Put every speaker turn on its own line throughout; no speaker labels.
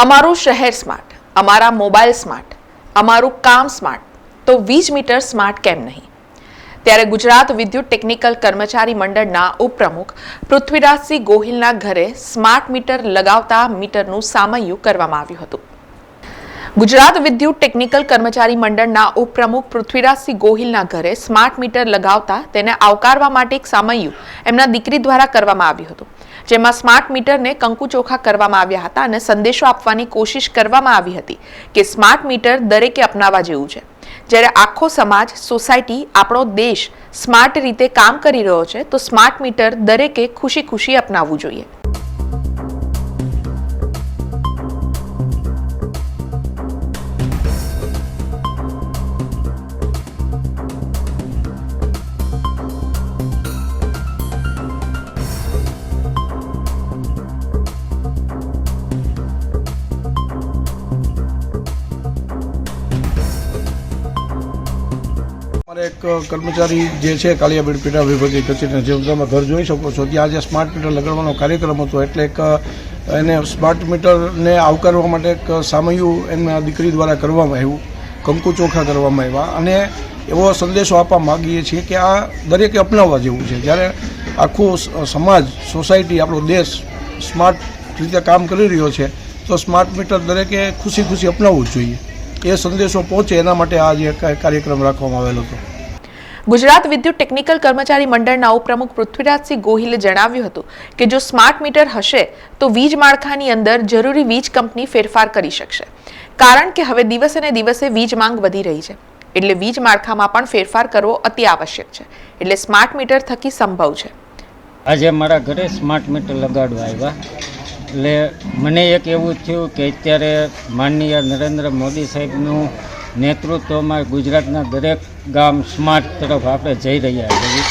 અમારું શહેર સ્માર્ટ, અમારા મોબાઈલ સ્માર્ટ, અમારું કામ સ્માર્ટ, તો વીજ મીટર સ્માર્ટ કેમ નહીં? ત્યારે ગુજરાત વિદ્યુત ટેકનિકલ કર્મચારી મંડળના ઉપપ્રમુખ પૃથ્વીરાજસિંહ ગોહિલના ઘરે સ્માર્ટ મીટર લગાવતા મીટરનું સામૈયું કરવામાં આવ્યું હતું. ગુજરાત વિદ્યુત ટેકનિકલ કર્મચારી મંડળના ઉપપ્રમુખ પૃથ્વીરાજસિંહ ગોહિલના ઘરે સ્માર્ટ મીટર લગાવતા તેને આવકારવા માટે એક સામૈયું એમના દીકરી દ્વારા કરવામાં આવ્યું હતું, જેમાં સ્માર્ટ મીટરને કંકુ ચોખા કરવામાં આવ્યા હતા અને સંદેશો આપવાની કોશિશ કરવામાં આવી હતી કે સ્માર્ટ મીટર દરેકે અપનાવવા જેવું છે. જ્યારે આખો સમાજ, સોસાયટી, આપણો દેશ સ્માર્ટ રીતે કામ કરી રહ્યો છે, તો સ્માર્ટ મીટર દરેકે ખુશી ખુશી અપનાવવું જોઈએ.
એક કર્મચારી જે છે કાલિયાબેડ પેટા વિભાગીય કચેરીના જે તમે ઘર જોઈ શકો છો, ત્યાં આજે સ્માર્ટ મીટર લગાડવાનો કાર્યક્રમ હતો. એટલે એક એને સ્માર્ટ મીટરને આવકારવા માટે એક સામૈયું એમના દીકરી દ્વારા કરવામાં આવ્યું, કંકુ ચોખા કરવામાં આવ્યા અને એવો સંદેશો આપવા માગીએ છીએ કે આ દરેકે અપનાવવા જેવું છે. જ્યારે આખું સમાજ, સોસાયટી, આપણો દેશ સ્માર્ટ રીતે કામ કરી રહ્યો છે, તો સ્માર્ટ મીટર દરેકે ખુશી ખુશી અપનાવવું જ જોઈએ. એ સંદેશો પહોંચે એના માટે આજે કાર્યક્રમ રાખવામાં આવેલો હતો.
ગુજરાત વિદ્યુત ટેકનિકલ કર્મચારી મંડળના ઉપપ્રમુખ પૃથ્વીરાજસિંહ ગોહિલે જણાવ્યું હતું કે જો સ્માર્ટ મીટર હશે તો વીજ માળખાની અંદર જરૂરી વીજ કંપની ફેરફાર કરી શકશે, કારણ કે હવે દિવસે ને દિવસે વીજ માંગ વધી રહી છે. એટલે વીજ માળખામાં પણ ફેરફાર કરવો અતિ આવશ્યક છે. એટલે સ્માર્ટ મીટર થકી સંભવ છે.
આજે મારા ઘરે સ્માર્ટ મીટર લગાડવા આવ્યા, એટલે મને એક એવું થયું કે અત્યારે માનનીય નરેન્દ્ર મોદી સાહેબનું નેતૃત્વમાં ગુજરાતના દરેક ગામ સ્માર્ટ તરફ આપણે જઈ રહ્યા છીએ.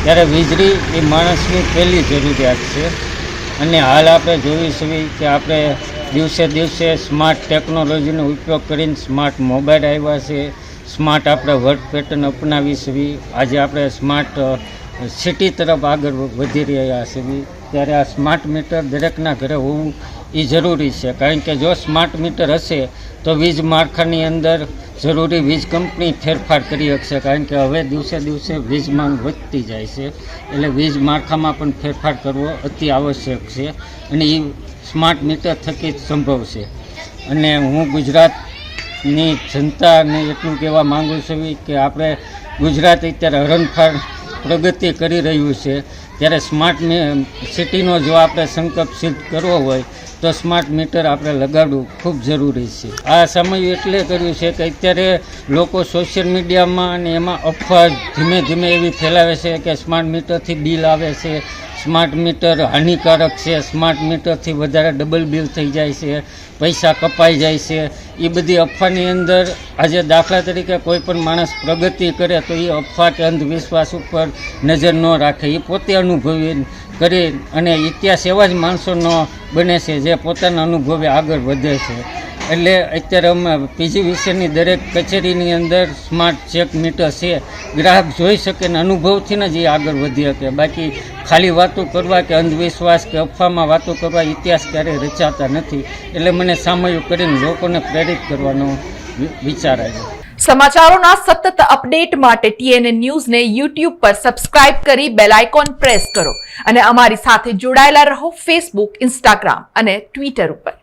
ત્યારે વીજળી એ માણસની પહેલી જરૂરિયાત છે. અને હાલ આપણે જોઈ છીએ કે આપણે દિવસે દિવસે સ્માર્ટ ટેકનોલોજીનો ઉપયોગ કરીને સ્માર્ટ મોબાઈલ આવ્યા છે, સ્માર્ટ આપણે વર્ક પેટર્ન અપનાવી છીએ. આજે આપણે સ્માર્ટ સિટી તરફ આગળ વધી રહ્યા છીએ. ત્યારે આ સ્માર્ટ મીટર દરેકના ઘરે હોવું એ જરૂરી છે, કારણ કે જો સ્માર્ટ મીટર હશે તો વીજ માળખાની અંદર જરૂરી વીજ કંપની ફેરફાર કરી શકશે, કારણ કે હવે દિવસે દિવસે વીજ માંગ વધતી જાય છે. એટલે વીજ માળખામાં પણ ફેરફાર કરવો અતિ આવશ્યક છે અને એ સ્માર્ટ મીટર થકી જ સંભવ છે. અને હું ગુજરાતની જનતાને એટલું કહેવા માગું છું કે આપણે ગુજરાત અત્યારે હરણફાળ પ્રગતિ કરી રહ્યું છે, ત્યારે સ્માર્ટ સિટીનો જો આપણે સંકલ્પ સિદ્ધ કરવો હોય તો સ્માર્ટ મીટર આપણે લગાડવું ખૂબ જરૂરી છે. આ સમય એટલે કર્યું છે કે અત્યારે લોકો સોશિયલ મીડિયામાં અને એમાં અફવા ધીમે ધીમે એવી ફેલાવે છે કે સ્માર્ટ મીટરથી બિલ આવે છે, સ્માર્ટ મીટર હાનિકારક છે, સ્માર્ટ મીટરથી વધારે ડબલ બિલ થઈ જાય છે, પૈસા કપાઈ જાય છે. એ બધી અફવાની અંદર આજે દાખલા તરીકે કોઈ પણ માણસ પ્રગતિ કરે તો એ અફવા કે અંધવિશ્વાસ ઉપર નજર ન રાખે, એ પોતે અનુભવી કરી અને ઇતિહાસ એવા જ માણસોનો બને છે જે પોતાના અનુભવે આગળ વધે છે. એટલે અત્યારે અમે પીજીવીસીની દરેક કચેરીની અંદર સ્માર્ટ ચેક મીટર છે, ગ્રાહક જોઈ શકે ને અનુભવથી જ એ આગળ વધી શકે. બાકી ખાલી વાતો કરવા કે અંધવિશ્વાસ કે અફવામાં વાતો કરવા ઇતિહાસ ક્યારેય રચાતા નથી. એટલે મને સામયું કરીને લોકોને પ્રેરિત કરવાનો વિચાર આવ્યો.
સમાચારોના સતત અપડેટ માટે TNN ન્યૂઝને YouTube પર સબસ્ક્રાઇબ કરી બેલ આઇકોન પ્રેસ કરો અને અમારી સાથે જોડાયેલા રહો Facebook, Instagram અને Twitter ઉપર.